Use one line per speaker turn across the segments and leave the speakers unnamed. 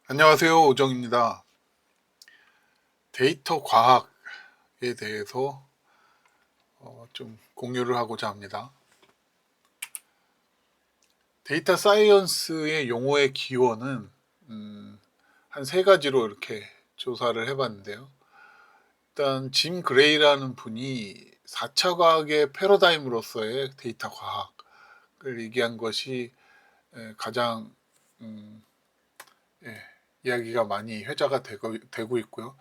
안녕하세요. 오정입니다. 데이터 과학에 대해서 좀 공유를 하고자 합니다. 데이터 사이언스의 용어의 기원은 한 세 가지로 이렇게 조사를 해봤는데요. 일단 짐 그레이라는 분이 4차 과학의 패러다임으로서의 데이터 과학을 얘기한 것이 가장 음, 예, 이야기가 많이 회자가 되고 있고요.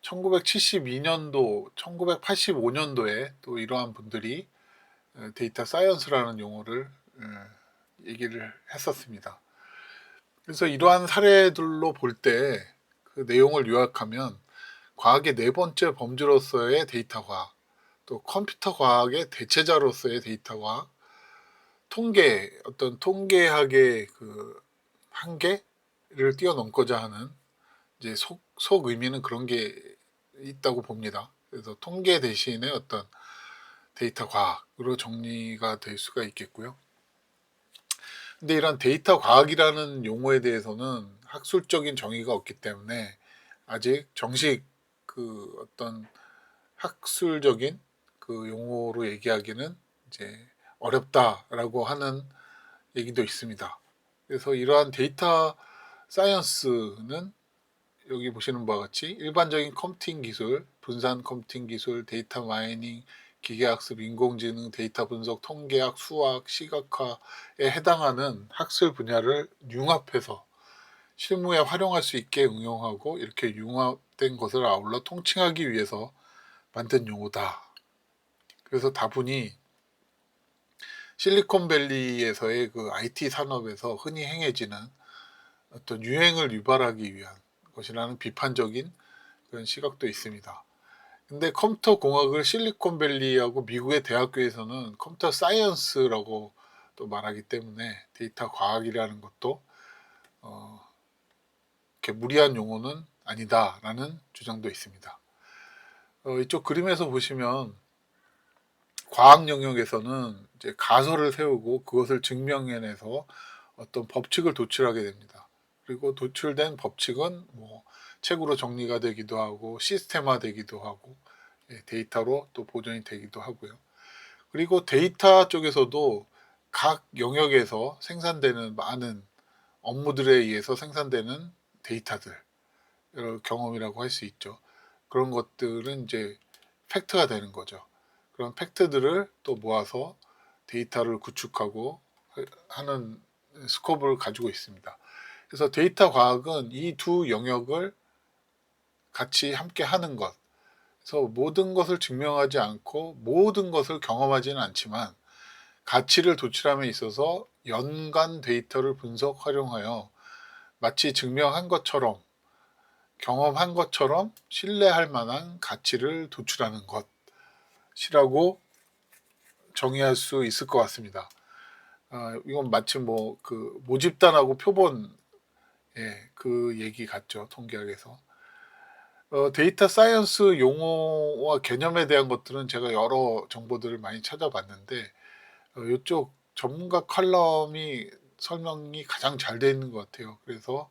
1972년도, 1985년도에 또 이러한 분들이 데이터 사이언스라는 용어를 얘기를 했었습니다. 그래서 이러한 사례들로 볼 때 그 내용을 요약하면 과학의 네 번째 범주로서의 데이터 과학, 또 컴퓨터 과학의 대체자로서의 데이터 과학, 어떤 통계학의 그 한계를 뛰어넘고자 하는 이제 속 의미는 그런 게 있다고 봅니다. 그래서 통계 대신에 어떤 데이터 과학으로 정리가 될 수가 있겠고요. 근데 이런 데이터 과학이라는 용어에 대해서는 학술적인 정의가 없기 때문에 아직 정식 그 어떤 학술적인 그 용어로 얘기하기는 이제 어렵다라고 하는 얘기도 있습니다. 그래서 이러한 데이터 사이언스는 여기 보시는 바와 같이 일반적인 컴퓨팅 기술, 분산 컴퓨팅 기술, 데이터 마이닝, 기계학습, 인공지능, 데이터 분석, 통계학, 수학, 시각화에 해당하는 학술 분야를 융합해서 실무에 활용할 수 있게 응용하고 이렇게 융합된 것을 아울러 통칭하기 위해서 만든 용어다. 그래서 다분히 실리콘밸리에서의 그 IT 산업에서 흔히 행해지는 어떤 유행을 유발하기 위한 것이라는 비판적인 그런 시각도 있습니다. 근데 컴퓨터 공학을 실리콘밸리하고 미국의 대학교에서는 컴퓨터 사이언스라고 또 말하기 때문에 데이터 과학이라는 것도 이렇게 무리한 용어는 아니다라는 주장도 있습니다. 이쪽 그림에서 보시면 과학 영역에서는 이제 가설을 세우고 그것을 증명해내서 어떤 법칙을 도출하게 됩니다. 그리고 도출된 법칙은 뭐 책으로 정리가 되기도 하고 시스템화되기도 하고 데이터로 또 보존이 되기도 하고요. 그리고 데이터 쪽에서도 각 영역에서 생산되는 많은 업무들에 의해서 생산되는 데이터들, 경험이라고 할 수 있죠. 그런 것들은 이제 팩트가 되는 거죠. 그런 팩트들을 또 모아서 데이터를 구축하고 하는 스코프를 가지고 있습니다. 그래서 데이터 과학은 이 두 영역을 같이 함께 하는 것. 그래서 모든 것을 증명하지 않고 모든 것을 경험하지는 않지만 가치를 도출함에 있어서 연관 데이터를 분석 활용하여 마치 증명한 것처럼 경험한 것처럼 신뢰할 만한 가치를 도출하는 것이라고 정의할 수 있을 것 같습니다. 이건 마치 뭐 그 모집단하고 표본 그 얘기 같죠, 통계학에서. 데이터 사이언스 용어와 개념에 대한 것들은 제가 여러 정보들을 많이 찾아봤는데 이쪽 전문가 칼럼이 설명이 가장 잘 되어 있는 것 같아요. 그래서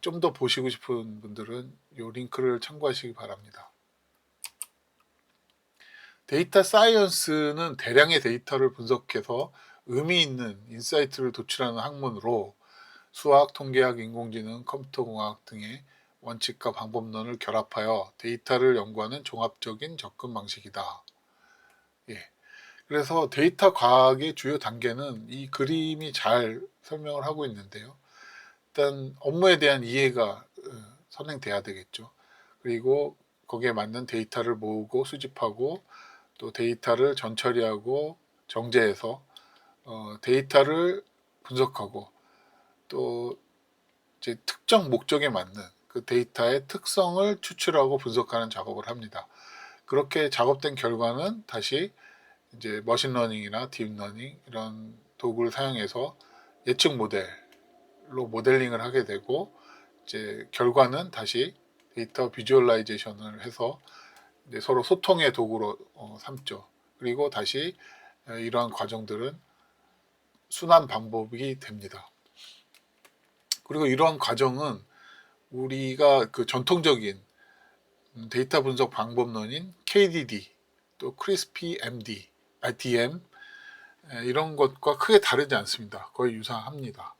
좀 더 보시고 싶은 분들은 이 링크를 참고하시기 바랍니다. 데이터 사이언스는 대량의 데이터를 분석해서 의미 있는 인사이트를 도출하는 학문으로 수학, 통계학, 인공지능, 컴퓨터공학 등의 원칙과 방법론을 결합하여 데이터를 연구하는 종합적인 접근 방식이다. 예. 그래서 데이터 과학의 주요 단계는 이 그림이 잘 설명을 하고 있는데요. 일단 업무에 대한 이해가 선행돼야 되겠죠. 그리고 거기에 맞는 데이터를 모으고 수집하고 또 데이터를 전처리하고 정제해서 데이터를 분석하고 또 이제 특정 목적에 맞는 그 데이터의 특성을 추출하고 분석하는 작업을 합니다. 그렇게 작업된 결과는 다시 이제 머신러닝이나 딥러닝 이런 도구를 사용해서 예측 모델로 모델링을 하게 되고 이제 결과는 다시 데이터 비주얼라이제이션을 해서 이제 서로 소통의 도구로 삼죠. 그리고 다시 이러한 과정들은 순환 반복이 됩니다. 그리고 이러한 과정은 우리가 그 전통적인 데이터 분석 방법론인 KDD, 또 크리스피 MD, DM 이런 것과 크게 다르지 않습니다. 거의 유사합니다.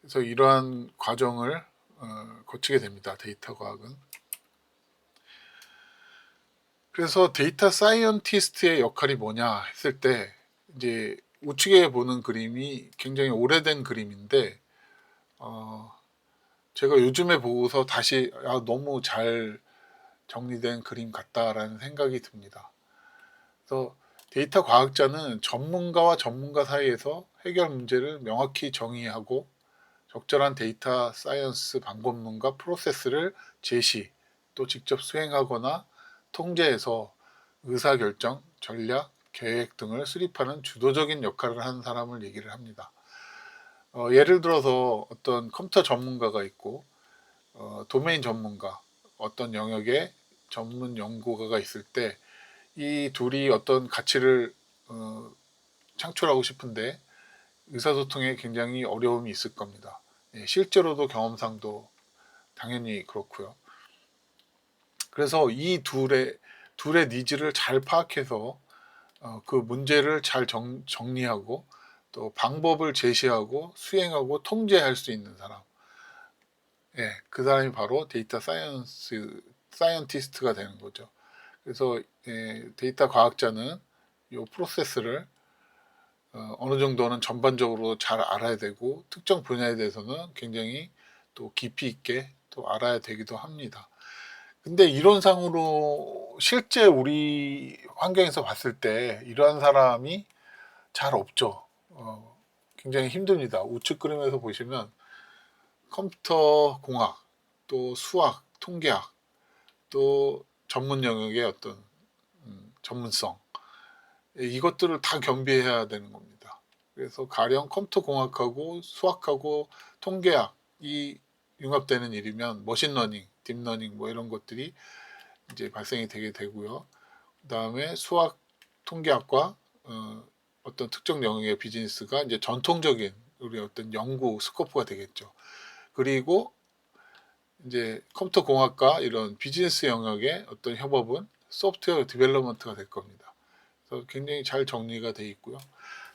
그래서 이러한 과정을 거치게 됩니다. 데이터 과학은. 그래서 데이터 사이언티스트의 역할이 뭐냐 했을 때 이제 우측에 보는 그림이 굉장히 오래된 그림인데 제가 요즘에 보고서 다시 너무 잘 정리된 그림 같다라는 생각이 듭니다. 그래서 데이터 과학자는 전문가와 전문가 사이에서 해결 문제를 명확히 정의하고 적절한 데이터 사이언스 방법론과 프로세스를 제시, 또 직접 수행하거나 통제해서 의사결정, 전략, 계획 등을 수립하는 주도적인 역할을 하는 사람을 얘기를 합니다. 예를 들어서 어떤 컴퓨터 전문가가 있고 도메인 전문가, 어떤 영역에 전문 연구가가 있을 때 이 둘이 어떤 가치를 창출하고 싶은데 의사소통에 굉장히 어려움이 있을 겁니다. 실제로도 경험상도 당연히 그렇고요. 그래서 이 둘의 니즈를 잘 파악해서 그 문제를 잘 정리하고 또 방법을 제시하고 수행하고 통제할 수 있는 사람. 그 사람이 바로 데이터 사이언티스트가 되는 거죠. 그래서 데이터 과학자는 이 프로세스를 어느 정도는 전반적으로 잘 알아야 되고 특정 분야에 대해서는 굉장히 또 깊이 있게 또 알아야 되기도 합니다. 근데 이론상으로 실제 우리 환경에서 봤을 때 이러한 사람이 잘 없죠. 굉장히 힘듭니다. 우측 그림에서 보시면 컴퓨터 공학, 또 수학, 통계학, 또 전문 영역의 어떤 전문성 이것들을 다 겸비해야 되는 겁니다. 그래서 가령 컴퓨터 공학하고 수학하고 통계학이 융합되는 일이면 머신러닝, 딥러닝 뭐 이런 것들이 이제 발생이 되게 되고요. 그다음에 수학, 통계학과 어떤 특정 영역의 비즈니스가 이제 전통적인 우리 어떤 연구 스코프가 되겠죠. 그리고 이제 컴퓨터 공학과 이런 비즈니스 영역의 어떤 협업은 소프트웨어 디벨롭먼트가 될 겁니다. 그래서 굉장히 잘 정리가 되어 있고요.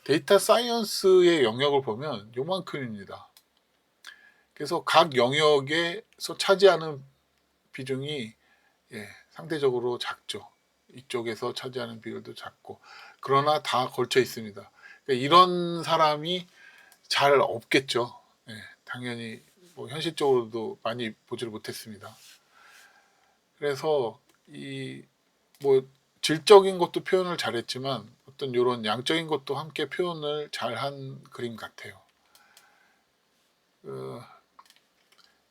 데이터 사이언스의 영역을 보면 요만큼입니다. 그래서 각 영역에서 차지하는 비중이 상대적으로 작죠. 이쪽에서 차지하는 비율도 작고 그러나 다 걸쳐 있습니다. 그러니까 이런 사람이 잘 없겠죠. 당연히 뭐 현실적으로도 많이 보지를 못했습니다. 그래서 이 뭐 질적인 것도 표현을 잘했지만 어떤 이런 양적인 것도 함께 표현을 잘한 그림 같아요.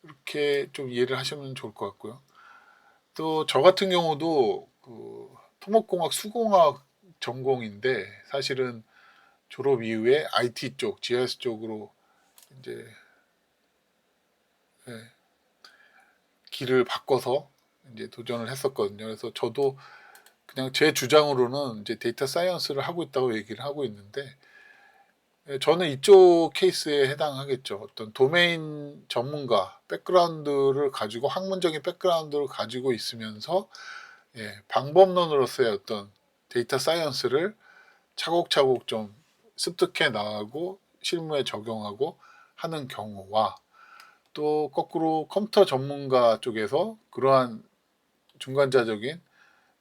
이렇게 좀 이해를 하시면 좋을 것 같고요. 또 저 같은 경우도 그 토목공학, 수공학 전공인데 사실은 졸업 이후에 IT 쪽, GIS 쪽으로 이제 길을 바꿔서 이제 도전을 했었거든요. 그래서 저도 그냥 제 주장으로는 이제 데이터 사이언스를 하고 있다고 얘기를 하고 있는데 저는 이쪽 케이스에 해당하겠죠. 어떤 도메인 전문가 백그라운드를 가지고 학문적인 백그라운드를 가지고 있으면서 방법론으로서의 어떤 데이터 사이언스를 차곡차곡 좀 습득해 나가고 실무에 적용하고 하는 경우와 또 거꾸로 컴퓨터 전문가 쪽에서 그러한 중간자적인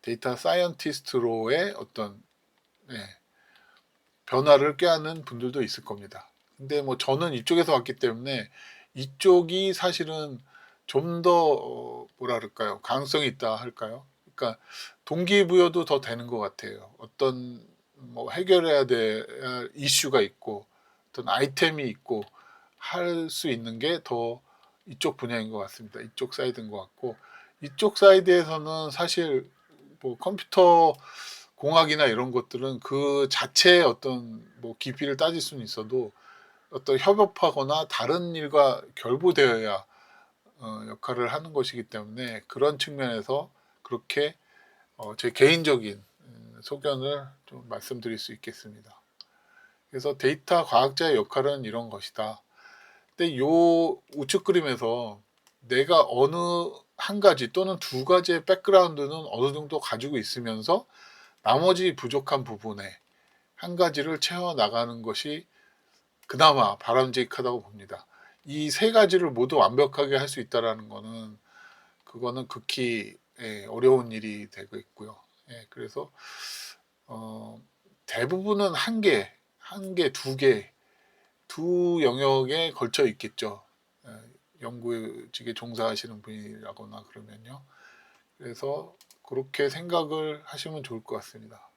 데이터 사이언티스트로의 어떤 변화를 꾀하는 분들도 있을 겁니다. 근데 뭐 저는 이쪽에서 왔기 때문에 이쪽이 사실은 좀 더 뭐라 그럴까요? 가능성이 있다 할까요? 그러니까 동기부여도 더 되는 것 같아요. 어떤 뭐 해결해야 될 이슈가 있고 어떤 아이템이 있고 할 수 있는 게 더 이쪽 분야인 것 같습니다. 이쪽 사이드인 것 같고 이쪽 사이드에서는 사실 뭐 컴퓨터 공학이나 이런 것들은 그 자체의 어떤 뭐 깊이를 따질 수는 있어도 어떤 협업하거나 다른 일과 결부되어야 역할을 하는 것이기 때문에 그런 측면에서 그렇게 제 개인적인 소견을 좀 말씀드릴 수 있겠습니다. 그래서 데이터 과학자의 역할은 이런 것이다. 근데 요 우측 그림에서 내가 어느 한 가지 또는 두 가지의 백그라운드는 어느 정도 가지고 있으면서 나머지 부족한 부분에 한 가지를 채워 나가는 것이 그나마 바람직하다고 봅니다. 이 세 가지를 모두 완벽하게 할 수 있다라는 거는 그거는 극히 어려운 일이 되고 있고요. 그래서 어, 대부분은 한 개, 두 영역에 걸쳐 있겠죠. 연구직에 종사하시는 분이라거나 그러면요. 그래서 그렇게 생각을 하시면 좋을 것 같습니다.